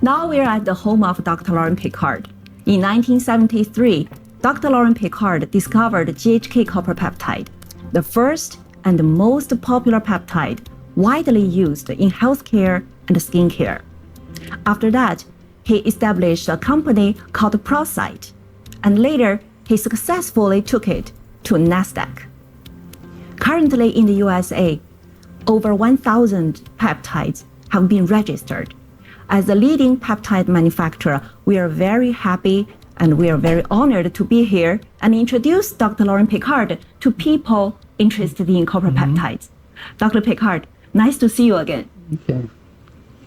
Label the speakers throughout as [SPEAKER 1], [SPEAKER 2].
[SPEAKER 1] Now we're at the home of Dr. Loren Pickart. In 1973, Dr. Loren Pickart discovered GHK copper peptide, the first and the most popular peptide widely used in healthcare and skincare. After that, he established a company called Procyte, and later he successfully took it to NASDAQ. Currently in the USA, over 1,000 peptides have been registered. As a leading peptide manufacturer, we are very happy and we are very honored to be here and introduce Dr. Loren Pickart to people interested in copper peptides. Dr. Pickart, nice to see you again.
[SPEAKER 2] Okay.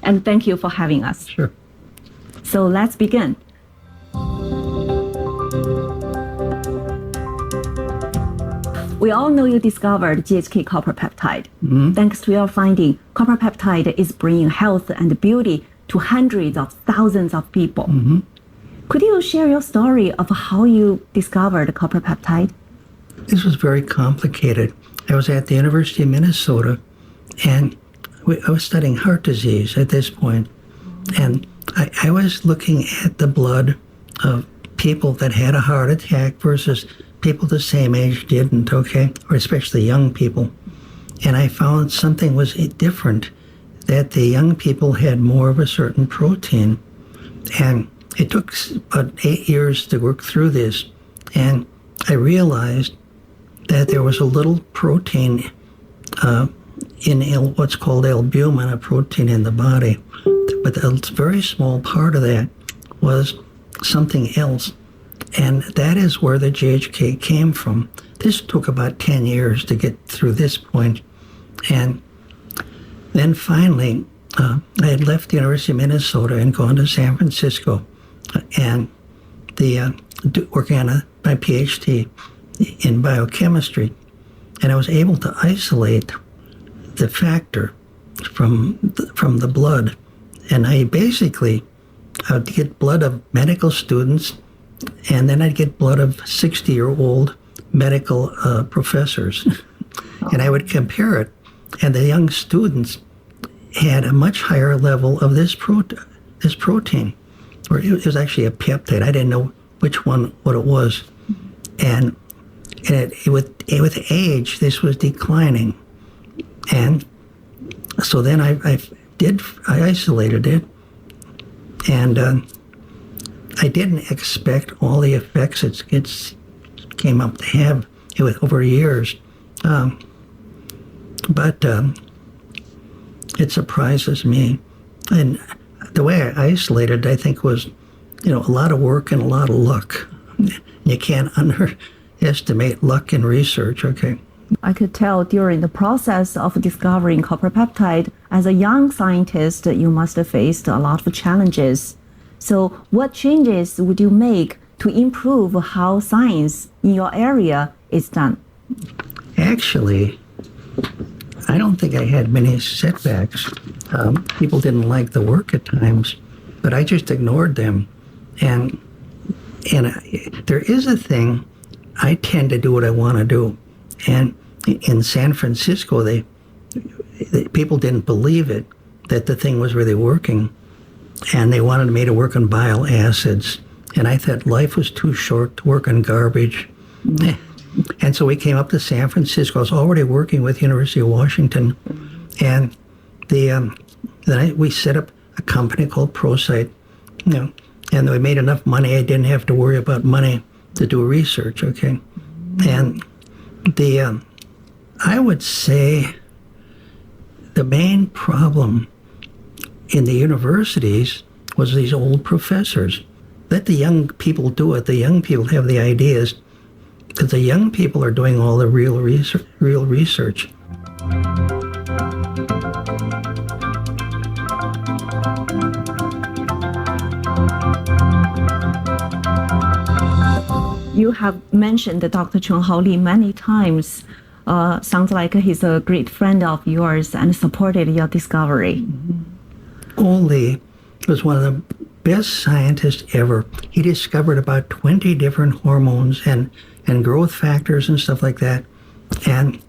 [SPEAKER 1] And thank you for having us.
[SPEAKER 2] Sure.
[SPEAKER 1] So let's begin. We all know you discovered GHK copper peptide. Thanks to your finding, copper peptide is bringing health and beauty to hundreds of thousands of people. Could you share your story of how you discovered copper peptide?
[SPEAKER 2] This was very complicated. I was at the University of Minnesota, and I was studying heart disease at this point. And I was looking at the blood of people that had a heart attack versus people the same age didn't, okay? Or especially young people. And I found something was different, that the young people had more of a certain protein. And it took about 8 years to work through this. And I realized that there was a little protein in what's called albumin, a protein in the body. But a very small part of that was something else. And that is where the GHK came from. This took about 10 years to get through this point. And then finally, I had left the University of Minnesota and gone to San Francisco and working on my PhD in biochemistry. And I was able to isolate the factor from the blood. And I basically would get blood of medical students, and then I'd get blood of 60-year-old medical professors. And I would compare it. And the young students had a much higher level of this protein. Or it was actually a peptide. I didn't know what it was. And with age, this was declining. And so then I isolated it, and I didn't expect all the effects it came up to have over years. But it surprises me. And the way I isolated, I think, was, a lot of work and a lot of luck. You can't underestimate luck in research, okay?
[SPEAKER 1] I could tell during the process of discovering copper peptide, as a young scientist, you must have faced a lot of challenges. So what changes would you make to improve how science in your area is done?
[SPEAKER 2] Actually, I don't think I had many setbacks. People didn't like the work at times, but I just ignored them. And there is a thing, I tend to do what I want to do. And in San Francisco, people didn't believe it, that the thing was really working. And they wanted me to work on bile acids. And I thought life was too short to work on garbage. And so we came up to San Francisco. I was already working with University of Washington. And then we set up a company called Procyte, and we made enough money I didn't have to worry about money to do research, okay? And I would say the main problem in the universities was these old professors. Let the young people do it. The young people have the ideas, because the young people are doing all the real research.
[SPEAKER 1] You have mentioned Dr. Chunghao Li many times. Sounds like he's a great friend of yours and supported your discovery.
[SPEAKER 2] Li was one of the best scientists ever. He discovered about 20 different hormones and growth factors and stuff like that. And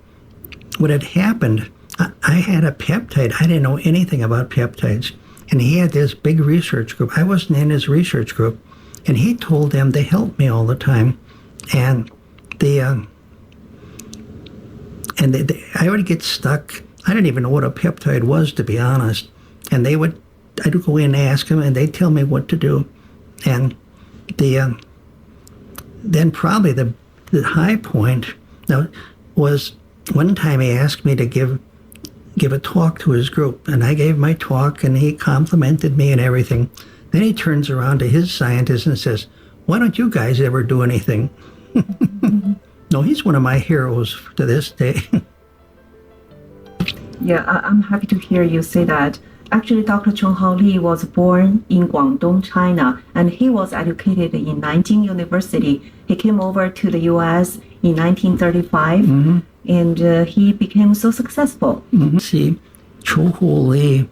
[SPEAKER 2] what had happened, I had a peptide. I didn't know anything about peptides. And he had this big research group. I wasn't in his research group. And he told them to help me all the time. And I would get stuck. I didn't even know what a peptide was, to be honest. And I'd go in and ask them, and they'd tell me what to do. And then probably the high point now was one time he asked me to give a talk to his group, and I gave my talk, and he complimented me and everything. Then he turns around to his scientists and says, "Why don't you guys ever do anything?" No, he's one of my heroes to this day.
[SPEAKER 1] Yeah, I'm happy to hear you say that. Actually, Dr. Chun-Hao Lee was born in Guangdong, China, and he was educated in Nanjing University. He came over to the U.S. in 1935, and he became so successful.
[SPEAKER 2] See, Chun-Hao Lee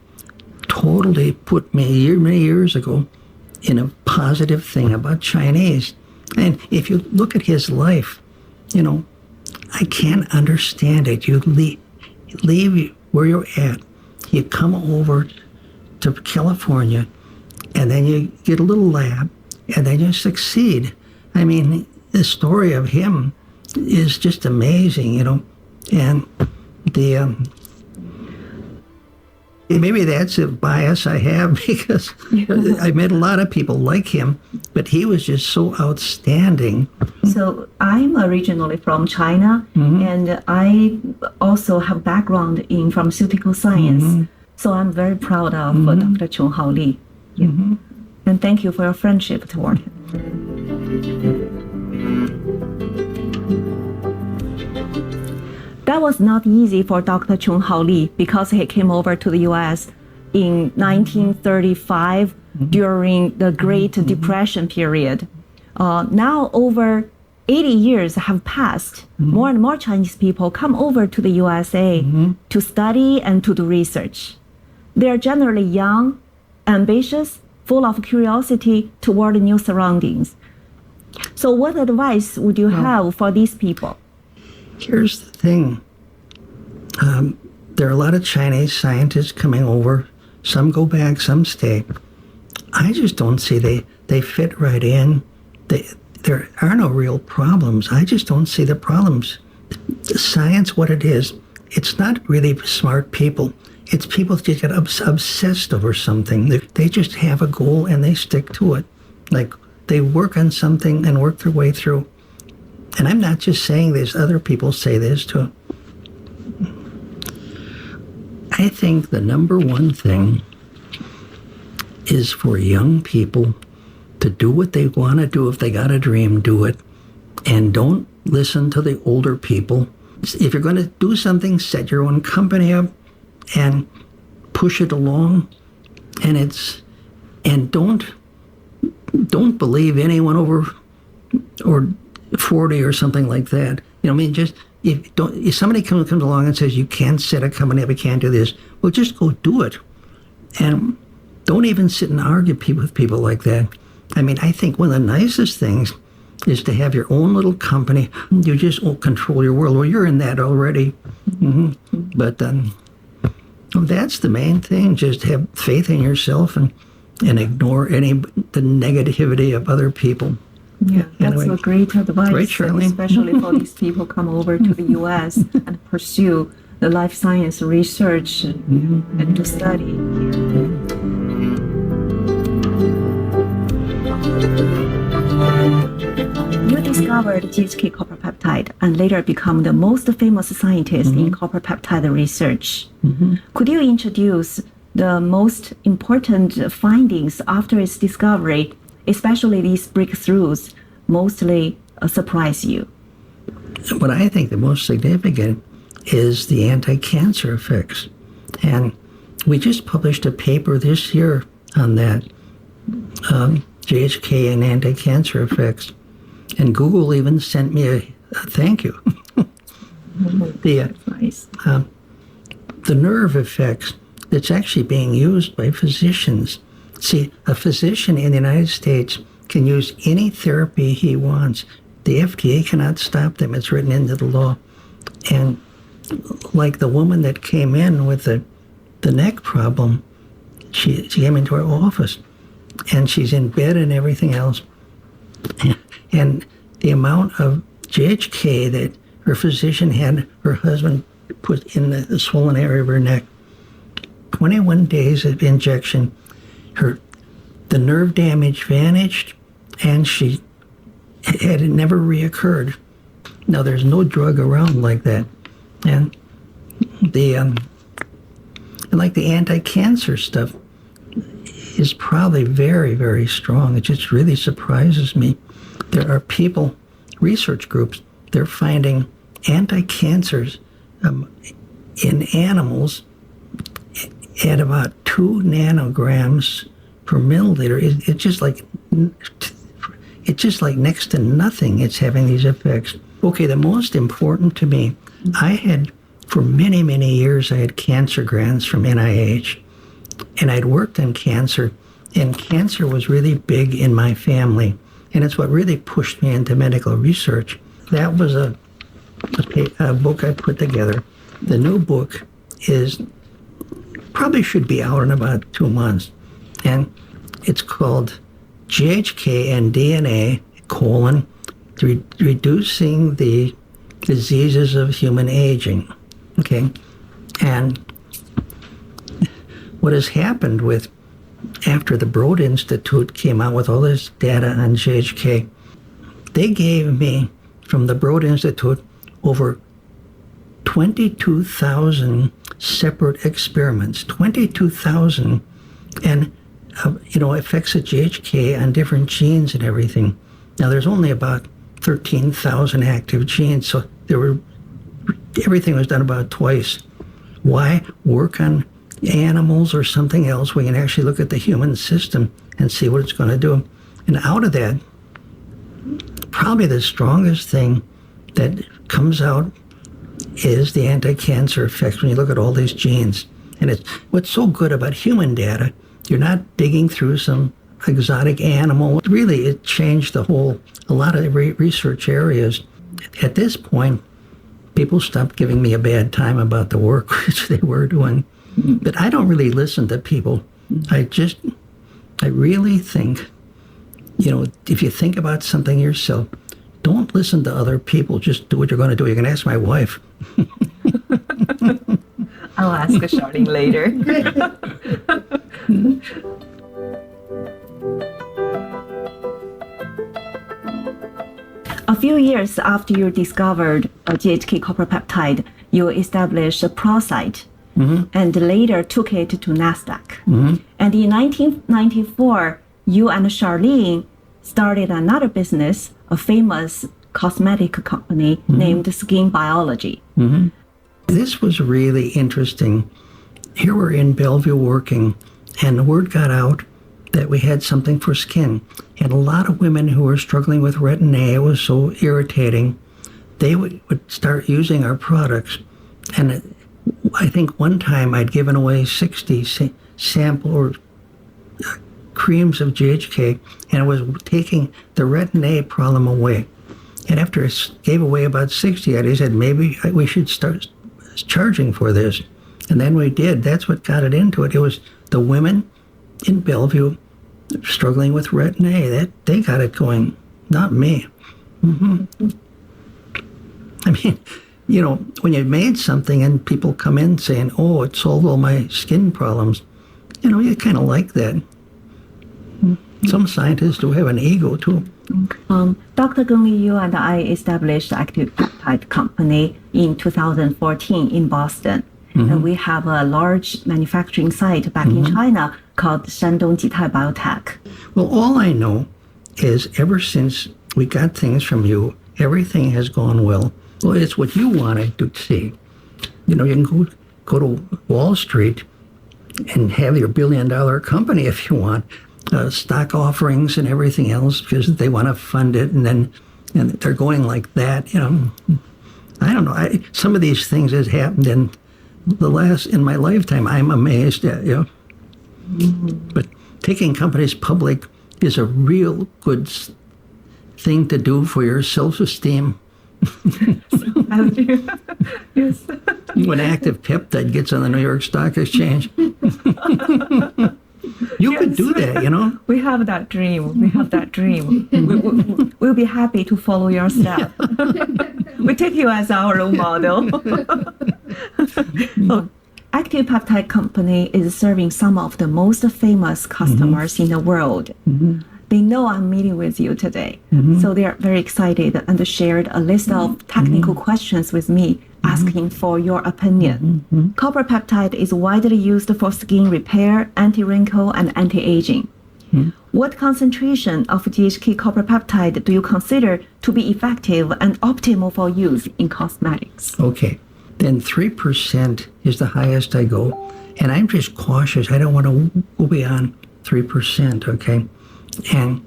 [SPEAKER 2] totally put me many years ago in a positive thing about Chinese. And if you look at his life, I can't understand it. You leave where you're at, you come over to California, and then you get a little lab, and then you succeed. I mean, the story of him is just amazing, and maybe that's a bias I have because I met a lot of people like him, but he was just so outstanding.
[SPEAKER 1] So I'm originally from China, and I also have background in pharmaceutical science. So I'm very proud of Dr. Chun-Hao Lee. Yeah. And thank you for your friendship toward him. That was not easy for Dr. Chun-Hao Lee because he came over to the U.S. in 1935 during the Great Depression period. Now over 80 years have passed. More and more Chinese people come over to the USA to study and to do research. They are generally young, ambitious, full of curiosity toward new surroundings. So what advice would you have for these people?
[SPEAKER 2] Here's the thing. There are a lot of Chinese scientists coming over. Some go back, some stay. I just don't see they fit right in. There are no real problems. I just don't see the problems. The science, what it is, it's not really smart people. It's people that just get obsessed over something. They just have a goal and they stick to it. Like they work on something and work their way through. And I'm not just saying this, other people say this too. I think the number one thing is for young people to do what they want to do. If they got a dream, do it. And don't listen to the older people. If you're going to do something, set your own company up and push it along. And don't believe anyone over or 40 or something like that. Just if somebody comes along and says you can't set a company up, you can't do this, well, just go do it. And don't even sit and argue with people like that. I mean, I think one of the nicest things is to have your own little company. You just won't control your world. Well, you're in that already. But that's the main thing. Just have faith in yourself and ignore the negativity of other people.
[SPEAKER 1] Yeah, that's
[SPEAKER 2] Anyway.
[SPEAKER 1] a great advice,
[SPEAKER 2] Right, Charlene?
[SPEAKER 1] especially for these people come over to the U.S. and pursue the life science research and to study. You discovered GHK copper peptide and later become the most famous scientist in copper peptide research. Could you introduce the most important findings after its discovery, especially these breakthroughs, mostly surprise you?
[SPEAKER 2] What I think the most significant is the anti-cancer effects. And we just published a paper this year on that, GHK and anti-cancer effects. And Google even sent me a thank you.
[SPEAKER 1] Nice.
[SPEAKER 2] The nerve effects that's actually being used by physicians. See, a physician in the United States can use any therapy he wants. The FDA cannot stop them. It's written into the law. And like the woman that came in with the neck problem, she came into our office, and she's in bed and everything else. And the amount of GHK that her physician had her husband put in the swollen area of her neck, 21 days of injection, the nerve damage vanished, and she had it never reoccurred. Now, there's no drug around like that. And and like the anti-cancer stuff is probably very, very strong. It just really surprises me. There are people, research groups, they're finding anti-cancers in animals at about 2 nanograms per milliliter. It's just like next to nothing. It's having these effects. Okay, the most important to me, for many, many years, I had cancer grants from NIH, and I'd worked in cancer, and cancer was really big in my family, and it's what really pushed me into medical research. That was a book I put together. The new book probably should be out in about 2 months, and it's called GHK and DNA, reducing the diseases of human aging. Okay, and what has happened after the Broad Institute came out with all this data on GHK, they gave me, from the Broad Institute, over 22,000 separate experiments, 22,000, and effects of GHK on different genes and everything. Now, there's only about 13,000 active genes, so everything was done about twice. Why work on animals or something else? We can actually look at the human system and see what it's going to do. And out of that, probably the strongest thing that comes out is the anti-cancer effects when you look at all these genes. And what's so good about human data, you're not digging through some exotic animal. Really, it changed a lot of research areas. At this point, people stopped giving me a bad time about the work which they were doing. But I don't really listen to people. I really think, if you think about something yourself, don't listen to other people. Just do what you're going to do. You can ask my wife.
[SPEAKER 1] I'll ask Charlene later. A few years after you discovered GHK copper peptide, you established ProCyte, and later took it to NASDAQ. And in 1994, you and Charlene started another business, a famous cosmetic company named Skin Biology.
[SPEAKER 2] This was really interesting. Here we're in Bellevue working, and the word got out that we had something for skin. And a lot of women who were struggling with retin-A, it was so irritating, they would start using our products. And I think one time I'd given away 60 sample or creams of GHK, and it was taking the retin-A problem away. And after I gave away about 60, I said, maybe we should start charging for this. And then we did. That's what got it into it. It was the women in Bellevue struggling with retin-A. They got it going, not me. I mean, when you made something and people come in saying, oh, it solved all my skin problems, you kind of like that. Some scientists do have an ego, too.
[SPEAKER 1] Dr. Gengli, you and I established the Active Peptide Company in 2014 in Boston. And we have a large manufacturing site back in China called Shandong Jitai Biotech.
[SPEAKER 2] Well, all I know is ever since we got things from you, everything has gone well. Well, it's what you wanted to see. You can go to Wall Street and have your billion-dollar company if you want, stock offerings and everything else because they want to fund it, and they're going like that. I don't know. Some of these things has happened in my lifetime. I'm amazed at. But taking companies public is a real good thing to do for your self-esteem.
[SPEAKER 1] Yes.
[SPEAKER 2] When Active Peptide gets on the New York Stock Exchange. You could do that, you know?
[SPEAKER 1] We have that dream. We have that dream. We'll be happy to follow your step. We take you as our role model. Oh, Active Peptide Company is serving some of the most famous customers in the world. They know I'm meeting with you today. So they are very excited and shared a list of technical questions with me, asking for your opinion. Copper peptide is widely used for skin repair, anti-wrinkle, and anti-aging. What concentration of GHK copper peptide do you consider to be effective and optimal for use in cosmetics?
[SPEAKER 2] Okay, then 3% is the highest I go. And I'm just cautious. I don't want to go beyond 3%, okay? And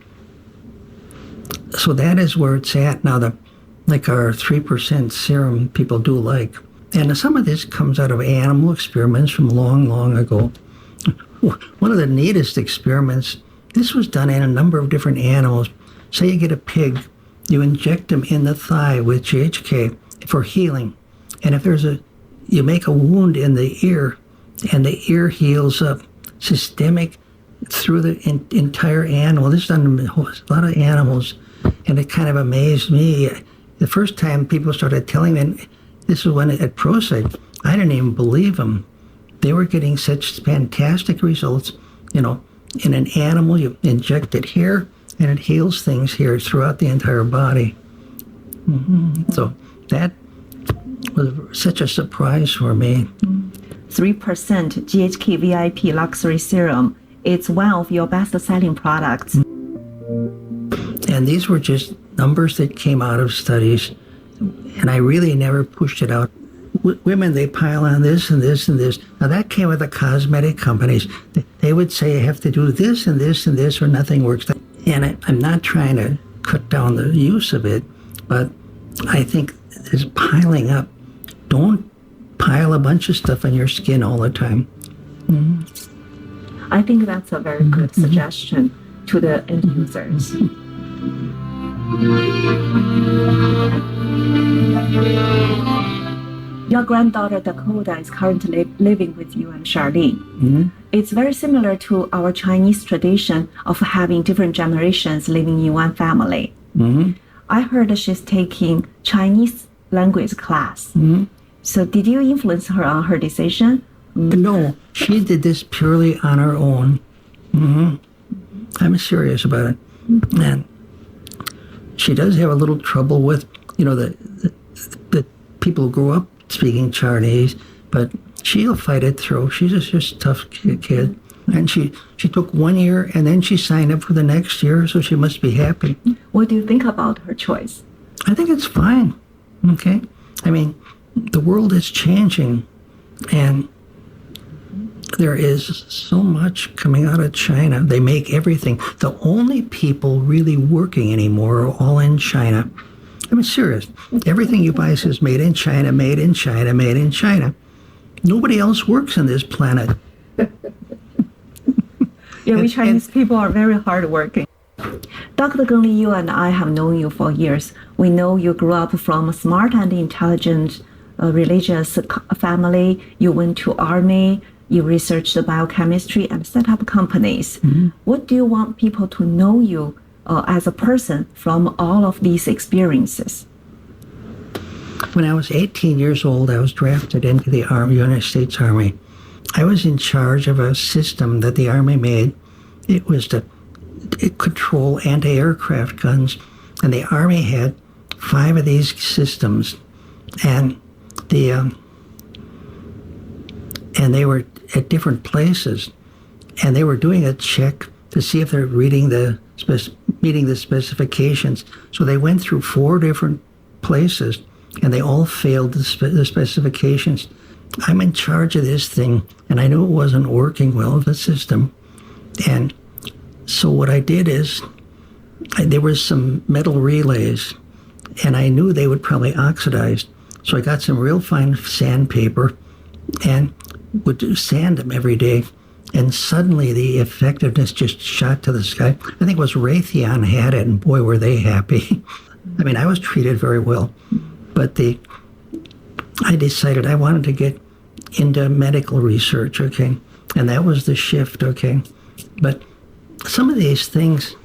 [SPEAKER 2] so that is where it's at. Now, our 3% serum people do like. And some of this comes out of animal experiments from long, long ago. One of the neatest experiments, this was done in a number of different animals. Say you get a pig, you inject them in the thigh with GHK for healing. And if you make a wound in the ear, and the ear heals up systemic through the entire animal. This is done in a lot of animals, and it kind of amazed me. The first time people started telling me, this was when at ProSite, I didn't even believe them. They were getting such fantastic results. You know, in an animal, you inject it here, and it heals things here throughout the entire body. So that was such a surprise for me.
[SPEAKER 1] 3% GHK VIP Luxury Serum. It's one of your best-selling products.
[SPEAKER 2] And these were just numbers that came out of studies, and I really never pushed it out. Women, they pile on this and this and this. Now, that came with the cosmetic companies. They would say you have to do this and this and this or nothing works. And I'm not trying to cut down the use of it, but I think it's piling up. Don't pile a bunch of stuff on your skin all the time.
[SPEAKER 1] I think that's a very good suggestion to the end users. Your granddaughter Dakota is currently living with you and Charlene. It's very similar to our Chinese tradition of having different generations living in one family. I heard she's taking Chinese language class. So did you influence her on her decision?
[SPEAKER 2] No, she did this purely on her own. I'm serious about it. And she does have a little trouble with, the people who grew up speaking Chinese, but she'll fight it through. She's just a tough kid. And she took 1 year, and then she signed up for the next year, so she must be happy.
[SPEAKER 1] What do you think about her choice?
[SPEAKER 2] I think it's fine, okay? I mean, the world is changing, and there is so much coming out of China. They make everything. The only people really working anymore are all in China. I mean, serious. Everything you buy says made in China, made in China, made in China. Nobody else works on this planet.
[SPEAKER 1] Yeah, we Chinese people are very hardworking. Dr. Gengli, you and I have known you for years. We know you grew up from a smart and intelligent religious family. You went to army. You researched the biochemistry and set up companies. What do you want people to know you as a person from all of these experiences?
[SPEAKER 2] When I was 18 years old, I was drafted into the United States Army. I was in charge of a system that the Army made. It was to control anti-aircraft guns, and the Army had 5 of these systems, and they were at different places, and they were doing a check to see if they're meeting the specifications. So they went through 4 different places, and they all failed the specifications. I'm in charge of this thing, and I knew it wasn't working well, the system. And so what I did is, there was some metal relays, and I knew they would probably oxidize. So I got some real fine sandpaper and would sand them every day. And suddenly the effectiveness just shot to the sky. I think it was Raytheon had it, and boy, were they happy. I mean, I was treated very well. But I decided I wanted to get into medical research, okay? And that was the shift, okay? But some of these things,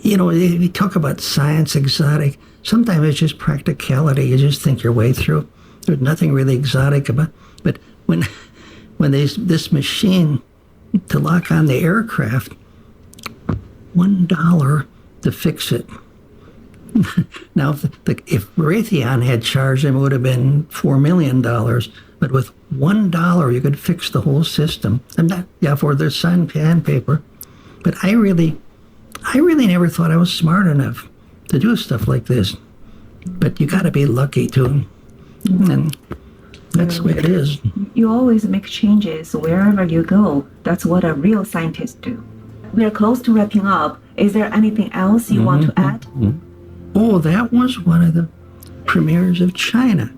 [SPEAKER 2] you talk about science, exotic. Sometimes it's just practicality. You just think your way through. There's nothing really exotic about. But when this machine to lock on the aircraft, $1 to fix it. Now, if Raytheon had charged them, it would have been $4 million. But with $1, you could fix the whole system. For their sandpaper. But I really never thought I was smart enough to do stuff like this. But you got to be lucky too, and that's the way it is.
[SPEAKER 1] You always make changes wherever you go. That's what a real scientist do. We are close to wrapping up. Is there anything else you want to add?
[SPEAKER 2] Oh, that was one of the premieres of China.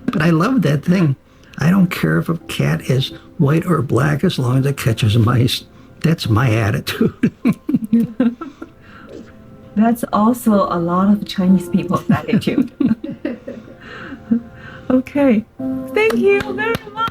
[SPEAKER 2] But I love that thing. I don't care if a cat is white or black as long as it catches mice. That's my attitude.
[SPEAKER 1] That's also a lot of Chinese people's attitude. Okay. Thank you very much.